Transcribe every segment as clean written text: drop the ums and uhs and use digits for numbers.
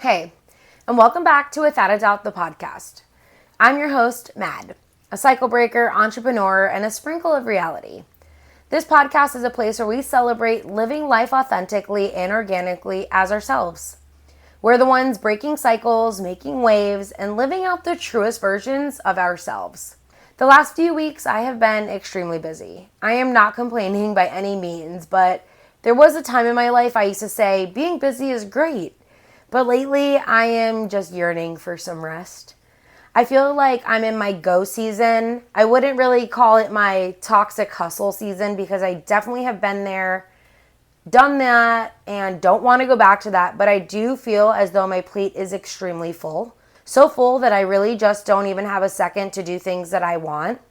Hey, and welcome back to Without a Doubt, the podcast. I'm your host, Mad, a cycle breaker, entrepreneur, and a sprinkle of reality. This podcast is a place where we celebrate living life authentically and organically as ourselves. We're the ones breaking cycles, making waves, and living out the truest versions of ourselves. The last few weeks, I have been extremely busy. I am not complaining by any means, but there was a time in my life I used to say, being busy is great. But lately, I am just yearning for some rest. I feel like I'm in my go season. I wouldn't really call it my toxic hustle season because I definitely have been there, done that, and don't want to go back to that. But I do feel as though my plate is extremely full. So full that I really just don't even have a second to do things that I want.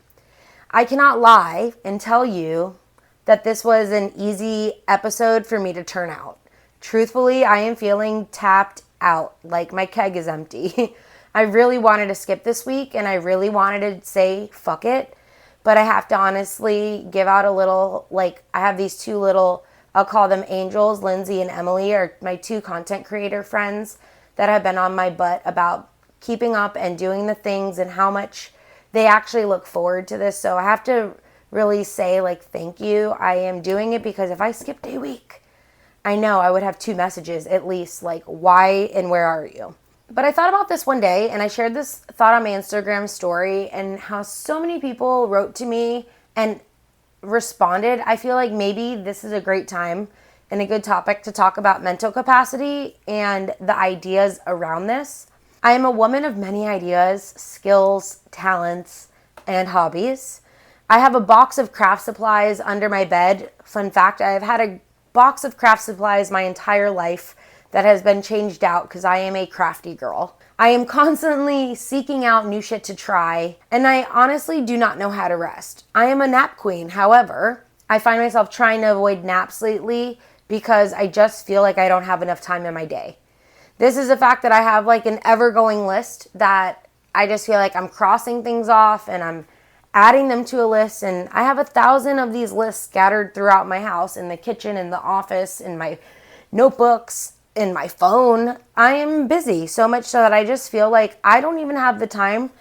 I cannot lie and tell you that this was an easy episode for me to turn out. Truthfully, I am feeling tapped out, like my keg is empty. I really wanted to skip this week and I really wanted to say fuck it, but I have to honestly give out a little, I have these two little, I'll call them angels, Lindsay and Emily, are my two content creator friends that have been on my butt about keeping up and doing the things and how much they actually look forward to this. So I have to really say thank you. I am doing it because if I skipped a week, I know I would have two messages at least, why and where are you? But I thought about this one day and I shared this thought on my Instagram story and how so many people wrote to me and responded. I feel like maybe this is a great time and a good topic to talk about mental capacity and the ideas around this. I am a woman of many ideas, skills, talents, and hobbies. I have a box of craft supplies under my bed. Fun fact, I have had a box of craft supplies my entire life that has been changed out because I am a crafty girl. I am constantly seeking out new shit to try, and I honestly do not know how to rest. I am a nap queen. However, I find myself trying to avoid naps lately because I just feel like I don't have enough time in my day. This is the fact that I have an ever-going list that I just feel like I'm crossing things off and I'm adding them to a list, and I have 1,000 of these lists scattered throughout my house, in the kitchen, in the office, in my notebooks, in my phone. I am busy so much so that I just feel like I don't even have the time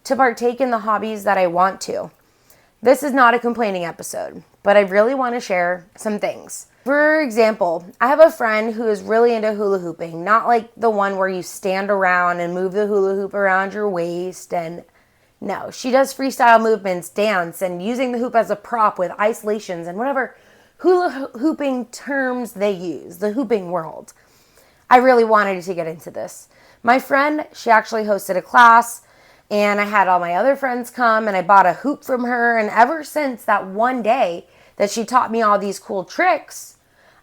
to partake in the hobbies that I want to. This is not a complaining episode, but I really want to share some things. For example, I have a friend who is really into hula hooping, not like the one where you stand around and move the hula hoop around your waist and no, she does freestyle movements, dance, and using the hoop as a prop with isolations and whatever hula hooping terms they use, the hooping world. I really wanted to get into this. My friend, she actually hosted a class, and I had all my other friends come, and I bought a hoop from her, and ever since that one day that she taught me all these cool tricks,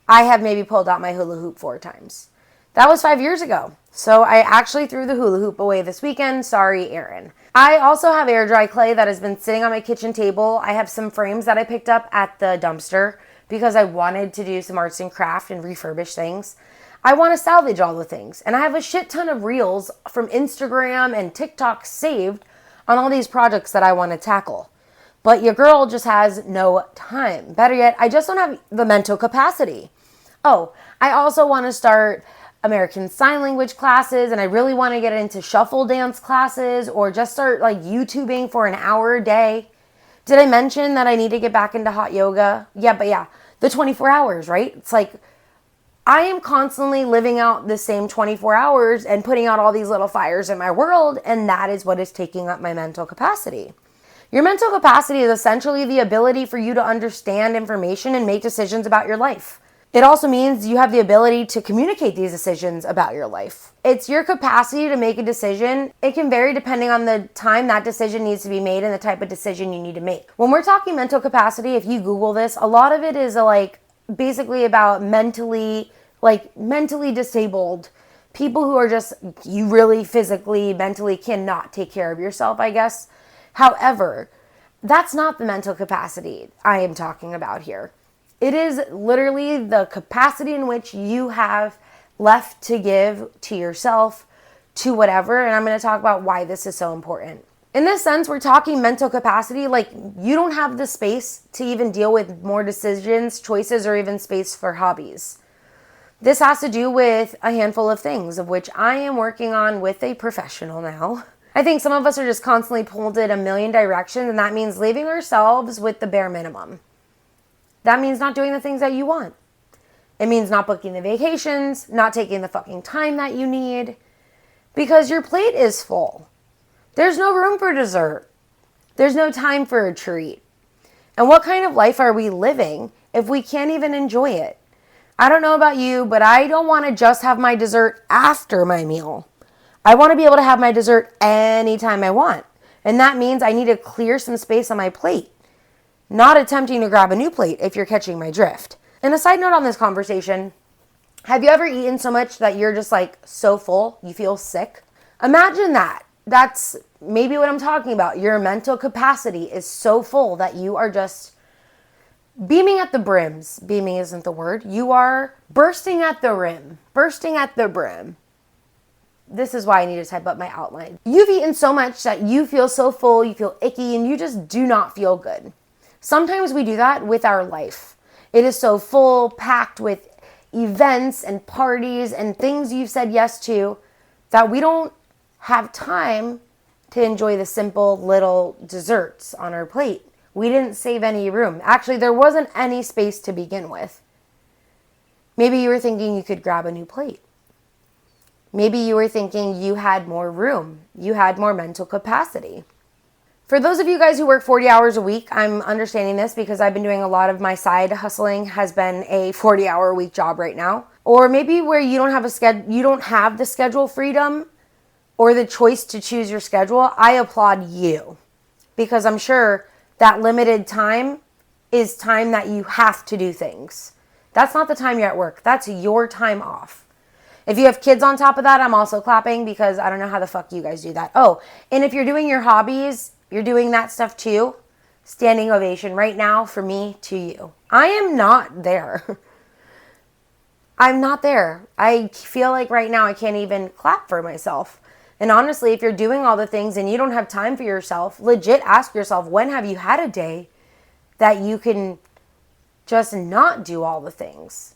I have maybe pulled out my hula hoop 4 times. That was 5 years ago. So I actually threw the hula hoop away this weekend. Sorry, Erin. I also have air dry clay that has been sitting on my kitchen table. I have some frames that I picked up at the dumpster because I wanted to do some arts and craft and refurbish things. I want to salvage all the things. And I have a shit ton of reels from Instagram and TikTok saved on all these projects that I want to tackle. But your girl just has no time. Better yet, I just don't have the mental capacity. Oh, I also want to start American Sign Language classes, and I really want to get into shuffle dance classes or just start YouTubing for an hour a day. Did I mention that I need to get back into hot yoga? Yeah, the 24 hours, right? It's I am constantly living out the same 24 hours and putting out all these little fires in my world, and that is what is taking up my mental capacity. Your mental capacity is essentially the ability for you to understand information and make decisions about your life. It also means you have the ability to communicate these decisions about your life. It's your capacity to make a decision. It can vary depending on the time that decision needs to be made and the type of decision you need to make. When we're talking mental capacity, if you Google this, a lot of it is basically about mentally disabled people who are just, you really physically, mentally cannot take care of yourself, I guess. However, that's not the mental capacity I am talking about here. It is literally the capacity in which you have left to give to yourself, to whatever, and I'm going to talk about why this is so important. In this sense, we're talking mental capacity, you don't have the space to even deal with more decisions, choices, or even space for hobbies. This has to do with a handful of things, of which I am working on with a professional now. I think some of us are just constantly pulled in a million directions, and that means leaving ourselves with the bare minimum. That means not doing the things that you want. It means not booking the vacations, not taking the fucking time that you need, because your plate is full. There's no room for dessert. There's no time for a treat. And what kind of life are we living if we can't even enjoy it? I don't know about you, but I don't want to just have my dessert after my meal. I want to be able to have my dessert anytime I want. And that means I need to clear some space on my plate, not attempting to grab a new plate, if you're catching my drift. And a side note on this conversation, have you ever eaten so much that you're just like so full, you feel sick? Imagine that. That's maybe what I'm talking about. Your mental capacity is so full that you are just beaming at the brims. Beaming isn't the word. You are bursting at the rim. Bursting at the brim. This is why I need to type up my outline. You've eaten so much that you feel so full, you feel icky, and you just do not feel good. Sometimes we do that with our life. It is so full, packed with events and parties and things you've said yes to that we don't have time to enjoy the simple little desserts on our plate. We didn't save any room. Actually, there wasn't any space to begin with. Maybe you were thinking you could grab a new plate. Maybe you were thinking you had more room. You had more mental capacity. For those of you guys who work 40 hours a week, I'm understanding this because I've been doing a lot of my side hustling has been a 40-hour a week job right now. Or maybe where you don't have the schedule freedom or the choice to choose your schedule. I applaud you because I'm sure that limited time is time that you have to do things. That's not the time you're at work. That's your time off. If you have kids on top of that, I'm also clapping because I don't know how the fuck you guys do that. Oh, and if you're doing your hobbies, you're doing that stuff too, standing ovation right now for me to you. I am not there. I'm not there. I feel like right now I can't even clap for myself. And honestly, if you're doing all the things and you don't have time for yourself, legit ask yourself, when have you had a day that you can just not do all the things?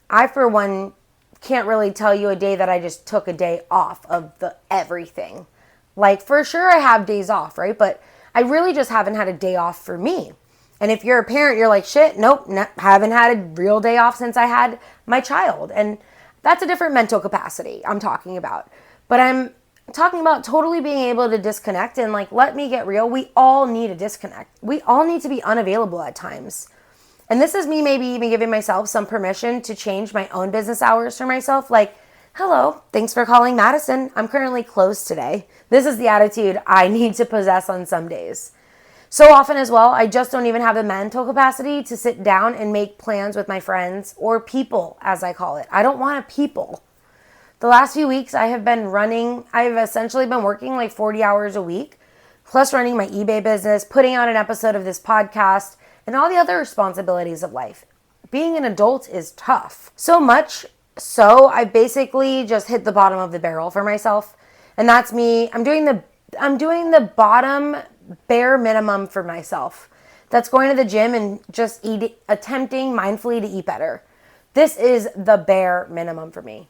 I, for one, can't really tell you a day that I just took a day off of the everything. Like, for sure I have days off, right? But I really just haven't had a day off for me. And if you're a parent, you're like, shit, nope, haven't had a real day off since I had my child. And that's a different mental capacity I'm talking about. But I'm talking about totally being able to disconnect and like, let me get real. We all need a disconnect. We all need to be unavailable at times. And this is me maybe even giving myself some permission to change my own business hours for myself. Like, hello, thanks for calling Madison. I'm currently closed today. This is the attitude I need to possess on some days. So often as well, I just don't even have the mental capacity to sit down and make plans with my friends or people, as I call it. I don't want a people. The last few weeks I've essentially been working like 40 hours a week, plus running my eBay business, putting out an episode of this podcast, and all the other responsibilities of life. Being an adult is tough. So much so I basically just hit the bottom of the barrel for myself. And that's me. I'm doing the bottom bare minimum for myself. That's going to the gym and just attempting mindfully to eat better. This is the bare minimum for me.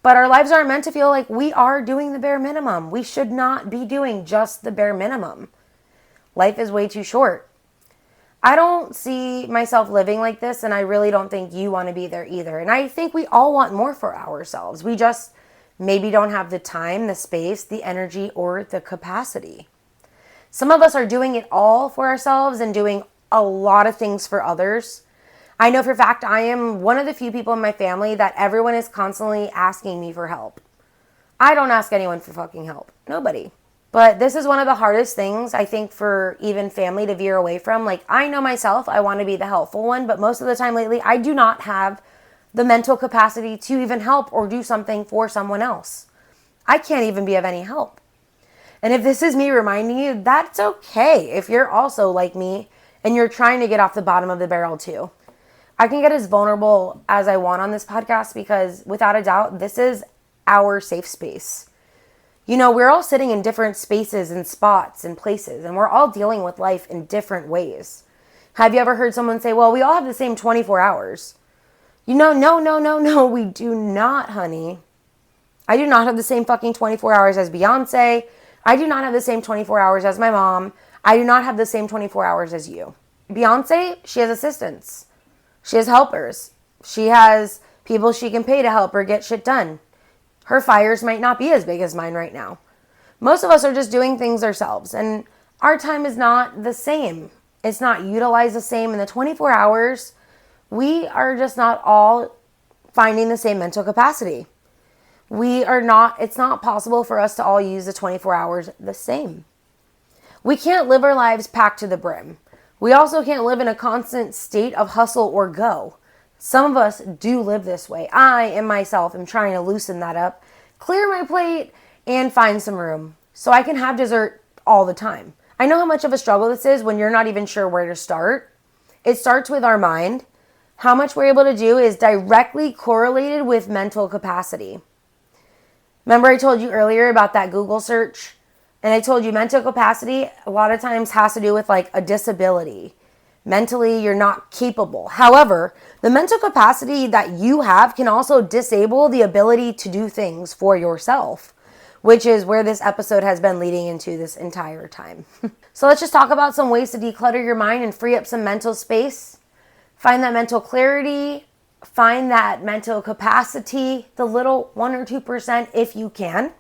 But our lives aren't meant to feel like we are doing the bare minimum. We should not be doing just the bare minimum. Life is way too short. I don't see myself living like this, and I really don't think you want to be there either. And I think we all want more for ourselves. We just maybe don't have the time, the space, the energy, or the capacity. Some of us are doing it all for ourselves and doing a lot of things for others. I know for a fact I am one of the few people in my family that everyone is constantly asking me for help. I don't ask anyone for fucking help. Nobody. But this is one of the hardest things, I think, for even family to veer away from. Like, I know myself, I want to be the helpful one, but most of the time lately, I do not have the mental capacity to even help or do something for someone else. I can't even be of any help. And if this is me reminding you, that's okay if you're also like me and you're trying to get off the bottom of the barrel too. I can get as vulnerable as I want on this podcast because without a doubt, this is our safe space. You know, we're all sitting in different spaces and spots and places, and we're all dealing with life in different ways. Have you ever heard someone say, well, we all have the same 24 hours? No, we do not, honey. I do not have the same fucking 24 hours as Beyonce. I do not have the same 24 hours as my mom. I do not have the same 24 hours as you. Beyonce, she has assistants. She has helpers. She has people she can pay to help her get shit done. Her fires might not be as big as mine right now. Most of us are just doing things ourselves, and our time is not the same. It's not utilized the same. In the 24 hours, we are just not all finding the same mental capacity. It's not possible for us to all use the 24 hours the same. We can't live our lives packed to the brim. We also can't live in a constant state of hustle or go. Some of us do live this way. I and myself am trying to loosen that up, clear my plate, and find some room so I can have dessert all the time. I know how much of a struggle this is when you're not even sure where to start. It starts with our mind. How much we're able to do is directly correlated with mental capacity. Remember I told you earlier about that Google search? And I told you mental capacity a lot of times has to do with like a disability. Mentally, you're not capable. However, the mental capacity that you have can also disable the ability to do things for yourself, which is where this episode has been leading into this entire time. So let's just talk about some ways to declutter your mind and free up some mental space. Find that mental clarity. Find that mental capacity, the little 1 or 2% if you can.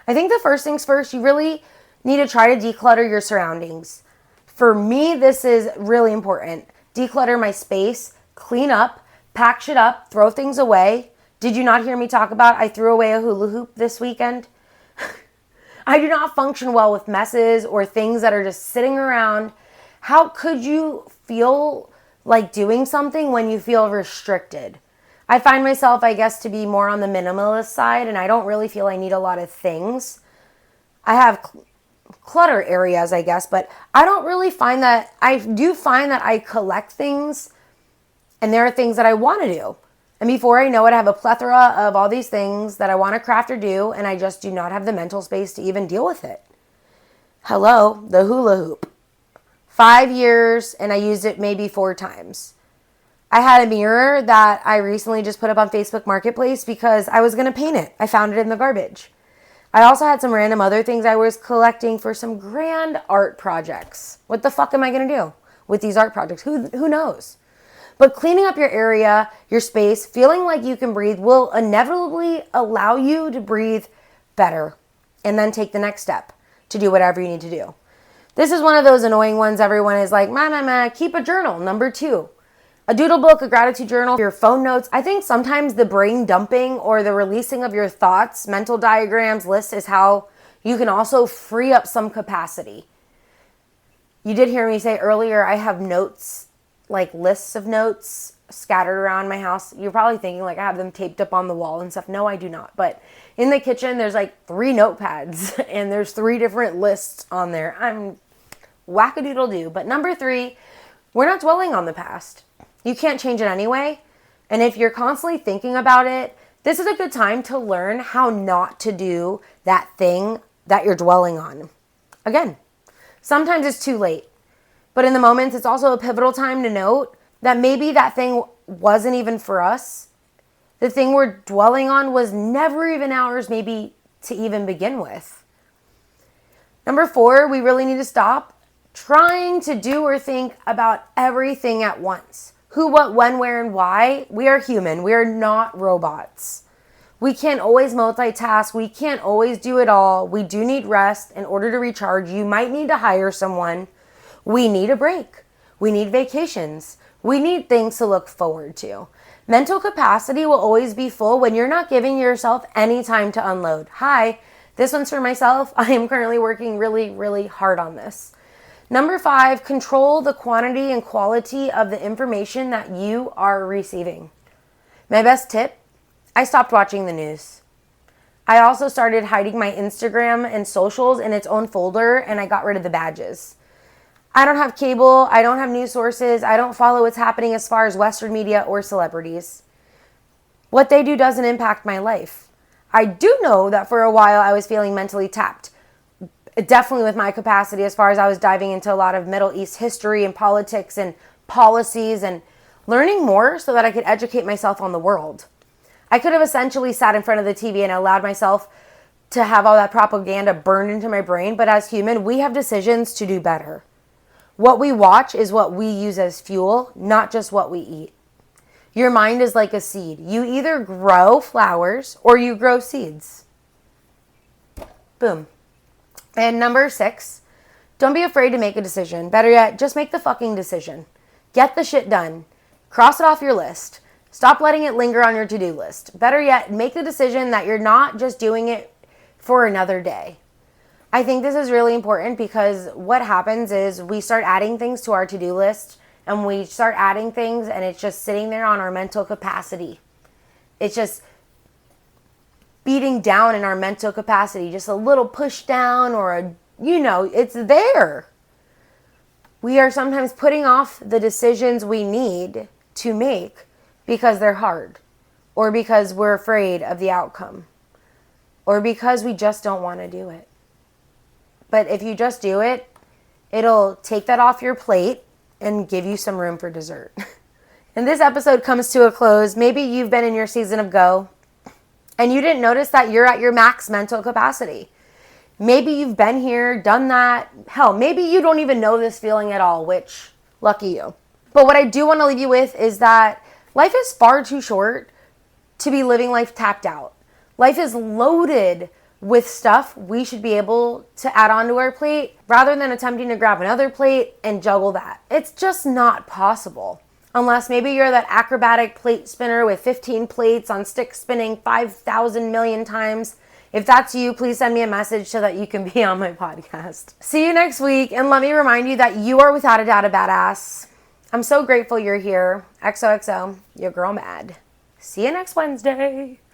I think the first things first, you really need to try to declutter your surroundings. For me, this is really important. Declutter my space, clean up, pack shit up, throw things away. Did you not hear me talk about I threw away a hula hoop this weekend? I do not function well with messes or things that are just sitting around. How could you feel like doing something when you feel restricted? I find myself, I guess, to be more on the minimalist side, and I don't really feel I need a lot of things. I have clutter areas, I guess, but I don't really find that. I do find that I collect things, and there are things that I want to do. And before I know it, I have a plethora of all these things that I want to craft or do, and I just do not have the mental space to even deal with it. Hello, the hula hoop. 5 years, and I used it maybe 4 times. I had a mirror that I recently just put up on Facebook Marketplace because I was going to paint it. I found it in the garbage. I also had some random other things I was collecting for some grand art projects. What the fuck am I going to do with these art projects? Who knows? But cleaning up your area, your space, feeling like you can breathe will inevitably allow you to breathe better and then take the next step to do whatever you need to do. This is one of those annoying ones everyone is like, keep a journal. Number 2, a doodle book, a gratitude journal, your phone notes. I think sometimes the brain dumping or the releasing of your thoughts, mental diagrams, lists is how you can also free up some capacity. You did hear me say earlier, I have notes, like lists of notes scattered around my house. You're probably thinking like I have them taped up on the wall and stuff. No, I do not. But in the kitchen, there's like 3 notepads and there's 3 different lists on there. I'm wackadoodle-doo. But number 3, we're not dwelling on the past. You can't change it anyway. And if you're constantly thinking about it, this is a good time to learn how not to do that thing that you're dwelling on. Again, sometimes it's too late. But in the moments, it's also a pivotal time to note that maybe that thing wasn't even for us. The thing we're dwelling on was never even ours, maybe to even begin with. Number 4, we really need to stop trying to do or think about everything at once. Who, what, when, where, and why. We are human. We are not robots. We can't always multitask. We can't always do it all. We do need rest in order to recharge. You might need to hire someone. We need a break. We need vacations. We need things to look forward to. Mental capacity will always be full when you're not giving yourself any time to unload. Hi, this one's for myself. I am currently working really, really hard on this. Number 5, control the quantity and quality of the information that you are receiving. My best tip, I stopped watching the news. I also started hiding my Instagram and socials in its own folder, and I got rid of the badges. I don't have cable. I don't have news sources. I don't follow what's happening as far as Western media or celebrities. What they do doesn't impact my life. I do know that for a while I was feeling mentally tapped. Definitely with my capacity as far as I was diving into a lot of Middle East history and politics and policies and learning more so that I could educate myself on the world. I could have essentially sat in front of the TV and allowed myself to have all that propaganda burned into my brain, but as human, we have decisions to do better. What we watch is what we use as fuel, not just what we eat. Your mind is like a seed. You either grow flowers or you grow seeds. Boom. And number 6, don't be afraid to make a decision. Better yet, just make the fucking decision. Get the shit done. Cross it off your list. Stop letting it linger on your to-do list. Better yet, make the decision that you're not just doing it for another day. I think this is really important because what happens is we start adding things to our to-do list and we start adding things and it's just sitting there on our mental capacity. It's just beating down in our mental capacity, just a little push down or it's there. We are sometimes putting off the decisions we need to make because they're hard or because we're afraid of the outcome or because we just don't want to do it. But if you just do it, it'll take that off your plate and give you some room for dessert. And this episode comes to a close. Maybe you've been in your season of go and you didn't notice that you're at your max mental capacity. Maybe you've been here, done that. Hell, maybe you don't even know this feeling at all, which, lucky you. But what I do want to leave you with is that life is far too short to be living life tapped out. Life is loaded with stuff we should be able to add onto our plate rather than attempting to grab another plate and juggle that. It's just not possible. Unless maybe you're that acrobatic plate spinner with 15 plates on stick spinning 5,000 million times. If that's you, please send me a message so that you can be on my podcast. See you next week, and let me remind you that you are without a doubt a badass. I'm so grateful you're here. XOXO, your girl Mad. See you next Wednesday.